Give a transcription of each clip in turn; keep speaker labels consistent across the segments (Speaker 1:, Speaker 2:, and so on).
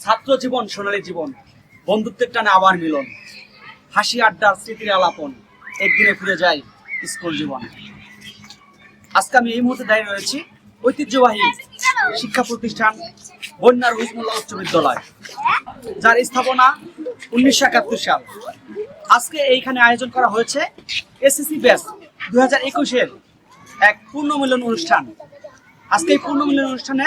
Speaker 1: ছাত্র জীবন সোনালী জীবন, বন্ধুত্বের টানে আবার মিলন, হাসি আড্ডার স্মৃতির আলাপন, একদিনে ফিরে যায় স্কুল জীবন। আজকে আমি এই মুহূর্তে দাঁড়িয়ে রয়েছি ঐতিহ্যবাহী শিক্ষা প্রতিষ্ঠান বন্যা রহিসমুল্লাহ উচ্চ বিদ্যালয়, যার স্থাপনা 1971 সাল। আজকে এইখানে আয়োজন করা হয়েছে এসএসসি ব্যাচ 2021-এর এক পূর্ণমিলন অনুষ্ঠান। আজকে এই পূর্ণমিলন অনুষ্ঠানে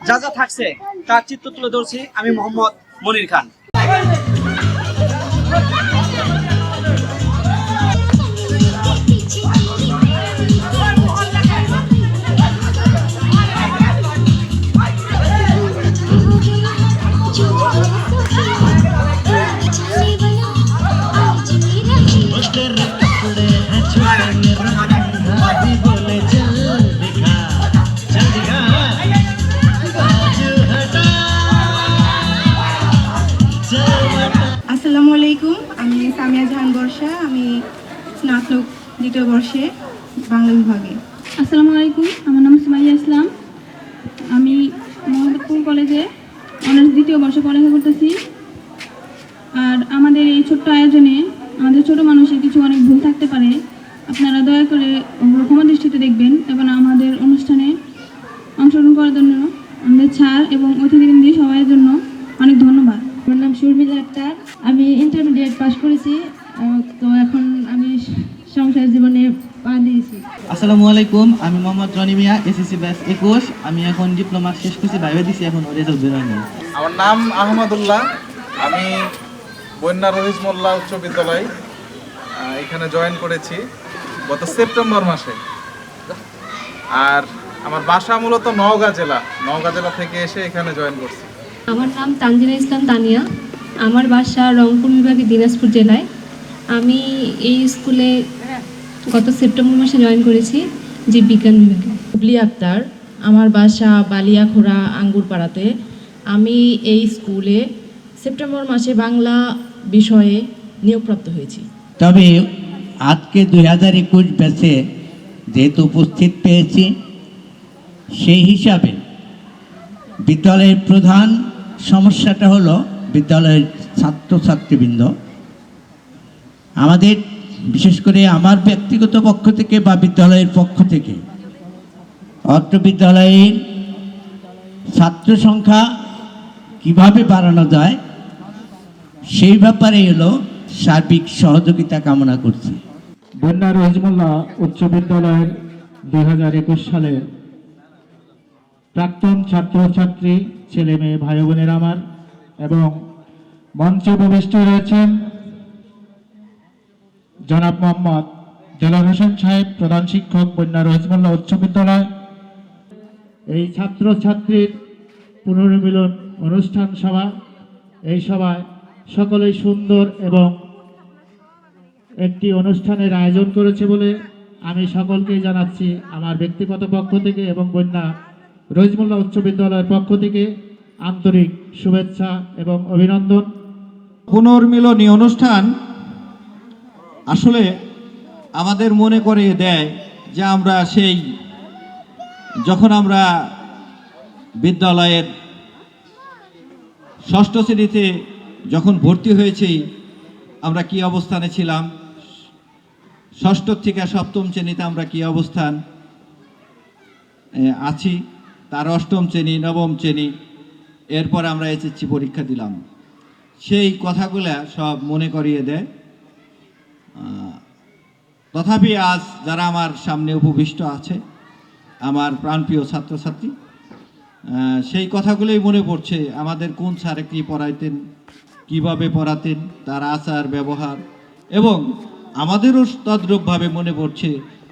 Speaker 1: যা যা থাকছে তার চিত্র তুলে ধরছি আমি মোহাম্মদ মনির খান।
Speaker 2: আসসালামু আলাইকুম, আমি সামিয়া জাহান বর্ষা, আমি স্নাতক দ্বিতীয় বর্ষে বাংলা বিভাগে।
Speaker 3: আসসালামু আলাইকুম, আমার নাম সুমাইয়া ইসলাম, আমি মোহাম্মদপুর কলেজে অনার্স দ্বিতীয় বর্ষে পড়ালেখা করতেছি। আর আমাদের এই ছোট্ট আয়োজনে আমাদের ছোট মানুষের কিছু অনেক ভুল থাকতে পারে, আপনারা দয়া করে ক্ষমা দৃষ্টিতে দেখবেন এবং আমাদের অনুষ্ঠানে অংশগ্রহণ করার জন্য আমাদের স্যার এবং অতিথিবৃন্দ সবাইয়ের জন্য অনেক ধন্যবাদ।
Speaker 4: আমার নাম শর্মিলা আক্তার, আমি ইন্টারমিডিয়েট পাস করেছি, তো এখন আমি সংসার জীবনে পা দিয়েছি।
Speaker 5: আসসালামু আলাইকুম, আমি মোহাম্মদ রনি মিয়া, এসএসসি ব্যাচ 21, আমি এখন ডিপ্লোমা শেষ করছি, ভাইবা দিছি, এখন রেজাল্ট বের হয়নি।
Speaker 6: আমার নাম আহমদুল্লাহ, আমি বন্যা রহিসমুল্লাহ উচ্চ বিদ্যালয় এখানে জয়েন করেছি গত সেপ্টেম্বর মাসে। আর আমার বাসা মূলত নওগাঁ জেলা থেকে এসে এখানে জয়েন করছি।
Speaker 7: আমার নাম তানজিনা ইসলাম তানিয়া, আমার বাসা রংপুর বিভাগে দিনাজপুর জেলায়। আমি এই স্কুলে গত সেপ্টেম্বর মাসে জয়েন করেছি জীববিজ্ঞান বিভাগে।
Speaker 8: হুবলি আক্তার, আমার বাসা বালিয়াখোড়া আঙ্গুরপাড়াতে। আমি এই স্কুলে সেপ্টেম্বর মাসে বাংলা বিষয়ে নিয়োগপ্রাপ্ত হয়েছি।
Speaker 9: তবে আজকে 2021 ব্যাচে যেহেতু উপস্থিত পেয়েছি, সেই হিসাবে বিদ্যালয়ের প্রধান সমস্যাটা হলো বিদ্যালয়ের ছাত্রছাত্রীবৃন্দ। আমাদের বিশেষ করে আমার ব্যক্তিগত পক্ষ থেকে বা বিদ্যালয়ের পক্ষ থেকে অত্র বিদ্যালয়ের ছাত্র সংখ্যা কিভাবে বাড়ানো যায় সেই ব্যাপারে হলো সার্বিক সহযোগিতা কামনা করছি।
Speaker 10: বন্যা রহিসমুল্লাহ উচ্চ বিদ্যালয়ের 2021 সালের প্রাক্তন ছাত্রছাত্রী, ছেলে মেয়ে, ভাই বোনের আমার, এবং মঞ্চে উপবিষ্ট রয়েছেন জনাব মোহাম্মদ দেলোয়ার হোসেন সাহেব, প্রধান শিক্ষক, বন্যা রহিসমুল্লাহ উচ্চ বিদ্যালয়। এই ছাত্রছাত্রীর পুনর্মিলন অনুষ্ঠান সভা, এই সভায় সকলেই সুন্দর এবং একটি অনুষ্ঠানের আয়োজন করেছে বলে আমি সকলকেই জানাচ্ছি আমার ব্যক্তিগত পক্ষ থেকে এবং বন্যা রহিসমুল্লাহ উচ্চ বিদ্যালয়ের পক্ষ থেকে আন্তরিক শুভেচ্ছা এবং অভিনন্দন।
Speaker 11: পুনর্মিলনী অনুষ্ঠান আসলে আমাদের মনে করিয়ে দেয় যে আমরা সেই যখন আমরা বিদ্যালয়ের ষষ্ঠ শ্রেণীতে যখন ভর্তি হয়েছি আমরা কি অবস্থানে ছিলাম, ষষ্ঠ থেকে সপ্তম শ্রেণীতে আমরা কি অবস্থান আছি, তার অষ্টম শ্রেণী, নবম শ্রেণী, এরপর আমরা এসএসসি পরীক্ষা দিলাম, সেই কথাগুলো সব মনে করিয়ে দেয়। তথাপি আজ যারা আমার সামনে উপবিষ্ট আছে, আমার প্রাণপ্রিয় ছাত্রছাত্রী, সেই কথাগুলোই মনে পড়ছে। আমাদের কোন স্যারে কী পড়াইতেন, কিভাবে পড়াতেন, তার আচার ব্যবহার, এবং আমাদেরও তদ্রূপভাবে মনে পড়ছে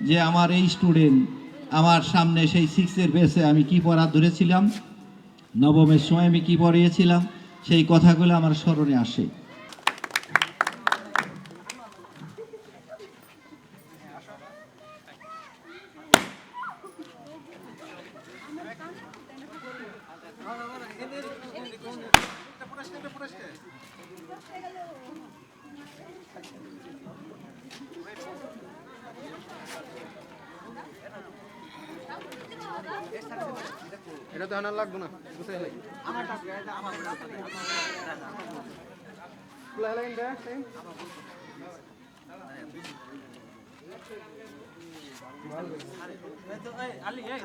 Speaker 11: যে আমার এই স্টুডেন্ট আমার সামনে সেই 6-এর বেসে আমি কি পড়া ধরেছিলাম, নবমের সময় আমি কি পড়িয়েছিলাম, সেই কথাগুলো আমার স্মরণে আসে।
Speaker 1: Esta
Speaker 12: এটা তো আনার লাগবে না বুঝতে গেলে
Speaker 1: আমার টাকা এটা আমার
Speaker 12: খোলা লাগেন দেখ
Speaker 1: আলি এই